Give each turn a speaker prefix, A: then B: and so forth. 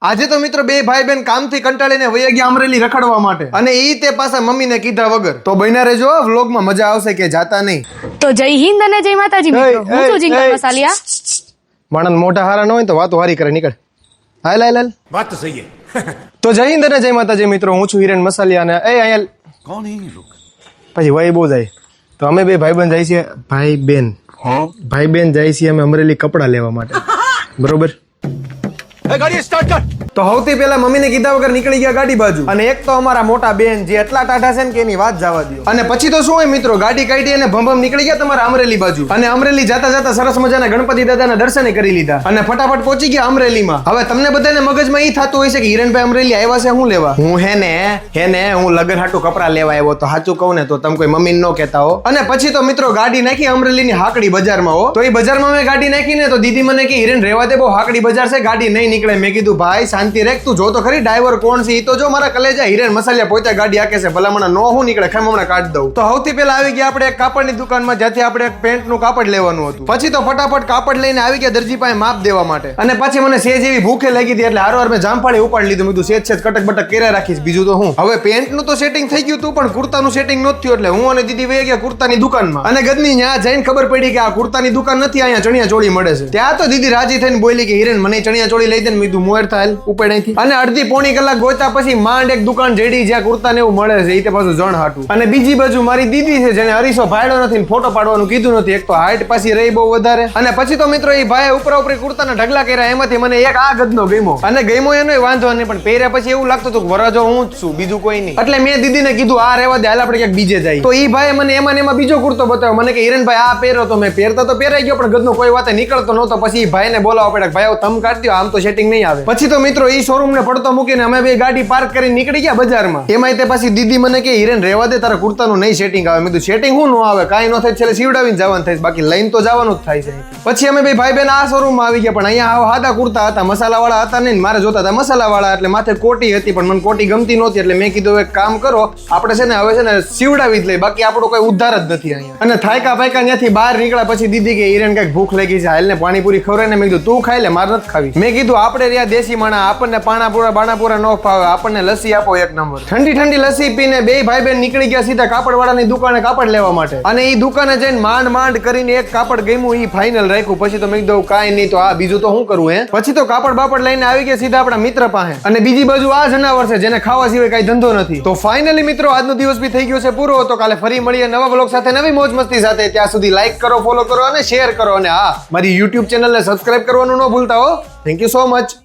A: આજે તો મિત્રો બે ભાઈ બેન કામથી કંટાળીને વયા ગયા અમરેલી રખડવા માટે અને ઈ તે પાછા મમ્મીને કીધા વગર. તો બન્યા રહેજો વ્લોગમાં, મજા આવશે કે જાતા નહીં.
B: તો જય હિન્દ અને જય માતાજી મિત્રો. હું છું જિંકલ મસાલિયા.
A: માણસ મોટા હારા ન હોય તો વાતો હારી કરે, નીકળ. હાલ હાલ હાલ,
C: बात तो सही है.
A: તો જય હિન્દ અને જય માતાજી મિત્રો. હું છું હિરેન મસાલિયા અને અહીંયા
C: कौन है ये लोग?
A: પછી વય બહુ જાય. તો અમે બે ભાઈ બંધ જાય છીએ, ભાઈ બેન જાય છીએ અમે અમરેલી કપડા લેવા માટે, બરોબર.
C: गाड़ी स्टार्ट कर.
A: તો સૌથી પહેલા મમ્મીને કીધા વગર નીકળી ગયા ગાડી બાજુ. અને એક તો અમારા મોટા બેન જે એટલા ટાઢા છે ને કે એની વાત જવા દો. અને પછી તો શું હોય મિત્રો, ગાડી કાઢી અને ભમ નીકળી ગયા તમારા અમરેલી બાજુ. અને અમરેલી જતા જતા સરસ મજાના ગણપતિ દાદાના દર્શન કરી લીધા અને ફટાફટ પહોંચી ગયા અમરેલીમાં. હવે તમને બધાને મગજમાં ઈ થતું હોય છે કે હિરેનભાઈ અમરેલી આવ્યા છે શું લેવા. હું હેને હું લગન હાટુ કપડા લેવા આવ્યો. તો સાચું કહું ને તો તમે કોઈ મમ્મી ન કહેતા હો. અને પછી તો મિત્રો ગાડી નાખી અમરેલીની હાકડી બજારમાં હો. તો એ બજારમાં મેં ગાડી નાખી ને તો દીદી મને કે હિરેન રહેવા દે, બહુ હાકડી બજાર છે, ગાડી નહીં નીકળે. મેં કીધું ભાઈ શાંતિ રેખ, તું જો તો ખરી ડ્રાઈવર કોણ છે. ઈ તો જો મારા કલેજા હિરેન મસાલિયા પોતે ગાડી હાકે છે, ભલા મને નો હું નીકળે, ખેમ હમણાં કાઢ દઉં. તો સૌથી પહેલા આવી ગયા આપણે એક કાપડની દુકાનમાં, જ્યાંથી આપણે એક પેન્ટનું કાપડ લેવાનું હતું. પછી તો ફટાફટ કાપડ લઈને આવી ગયા દરજી પાસે માપ દેવા માટે. અને પછી મને સેજ એવી ભૂખે લાગી હતી એટલે હારવાર મેં જામફળી ઉપાડી લીધું. મેં કીધું સેજ કટક બટક કર્યા રાખીશ, બીજું તો હું. હવે પેન્ટનું તો સેટિંગ થઈ ગયું હતું પણ કુર્તાનું સેટિંગ નહોતું થયું એટલે હું અને દીદી વહી ગયા કુર્તાની દુકાનમાં. અને ગદની ત્યાં જઈને ખબર પડી કે આ કુર્તાની દુકાન નથી, અહીંયા ચણિયા ચોળી મળે છે. ત્યાં તો દીદી રાજી થઈને બોલી કે હિરેન મને ચણિયા ચોળી લઈ દે ને. મેં કીધું મોર થાય ઉપાડી. અને અડધી પોણી કલાક ગોતા પછી માંડ એક દુકાન જેડી જ્યાં કુર્તા ને એવું મળે છે, એ તે પાછું જણ હાટું. અને બીજી બાજુ મારી દીદી છે જેને અરીસો ભાડ્યો નથી ને ફોટો પાડવાનું કીધું નથી. એક તો હાઈટ પાછી રહી બહુ વધારે. અને પછી તો મિત્રો એ ભાઈ ઉપરા ઉપરી કુર્તાના ઢગલા કર્યા, એમાંથી મને એક આ ગદનો ગમ્યો. અને ગમ્યો એનો વાંધો નહીં પણ પહેર્યા પછી એવું લાગતું હતું કે વરાજો હું જ છું, બીજું કોઈ નહીં. એટલે મેં દીદીને કીધું આ રહેવા દે, હાલ આપણે ક્યાંક બીજે જાય. તો એ ભાઈ મને એમાં બીજો કુર્તો બતાવ્યો. મને કે હિરેનભાઈ આ પહેરો. તો મેં પહેરતા તો પહેરાઈ ગયો પણ ગદનો કોઈ વાતે નીકળતો નહોતો. પછી ભાઈને બોલાવો પડે, ભાઈ તમ કાઢી દો, આમ તો સેટિંગ નહીં આવે. પછી તો મિત્રો એ શોરૂમ ને પડતો મૂકીને અમે બે ગાડી પાર્ક કરીને નીકળી ગયા બજારમાં. એમાં તે પછી દીદી મને કે હિરેન રહેવા દે, તારા કુર્તાનું નહીં સેટિંગ આવે. મેં કીધું સેટિંગ હું ન આવે, કાંઈ ન થાય, છેલ્લે સીવડાવીને જવાનું થાય, બાકી લઈને તો જવાનું જ થાય છે. પછી અમે બે ભાઈ બેન આ શોરૂમમાં આવી ગયા પણ અહીંયા સાદા કુર્તા હતા, મસાલાવાળા હતા નહીં. મારે જોતા હતા મસાલાવાળા એટલે માથે કોટી હતી પણ મને કોટી ગમતી નહોતી. એટલે મેં કીધું એક કામ કરો, આપણે છે ને હવે છે ને સીવડાવી જ લઈ, બાકી આપણો કોઈ ઉદ્ધાર જ નથી અહીંયા. અને થાયકા પાયકા ત્યાંથી બહાર નીકળ્યા પછી દીદી કે હિરેન કઈક ભૂખ લાગી છે, હાલ ને પાણીપુરી ખવડાય ને. મેં કીધું તું ખાઈ લે, મારે નથી ખાવી. મેં કીધું આપણે રહ્યા દેશી માણા, આપણને બાણાપુરા ન ફાવે, આપણને લસ્સી આપો એક નંબર. ઠંડી લસ્સી પીને બે ભાઈ બેન નીકળી ગયા સીધા કાપડવાળાની દુકાને કાપડ લેવા માટે. અને એ દુકાને જઈને માંડ કરીને એક કાપડ ગમ્યું, એ ફાઇનલ રાખ્યું. પછી તો મેં કીધું કાંઈ નહીં, તો આ બીજું તો શું કરવું હે. પછી તો કાપડ બાપડ લઈને આવી ગયા સીધા આપણા મિત્ર પાસે. અને બીજી બાજુ આ જનાવર છે જેને ખાવા સિવાય કઈ ધંધો નથી. તો ફાઇનલી મિત્રો આજનો દિવસ બી થઈ ગયો છે પૂરો. તો કાલે ફરી મળીએ નવા બ્લોગ સાથે, નવી મોજ મસ્તી સાથે. ત્યાં સુધી લાઈક કરો, ફોલો કરો અને શેર કરો. અને હા, મારી YouTube ચેનલને સબસ્ક્રાઇબ કરવાનું ન ભૂલતા હો. Thank you so much.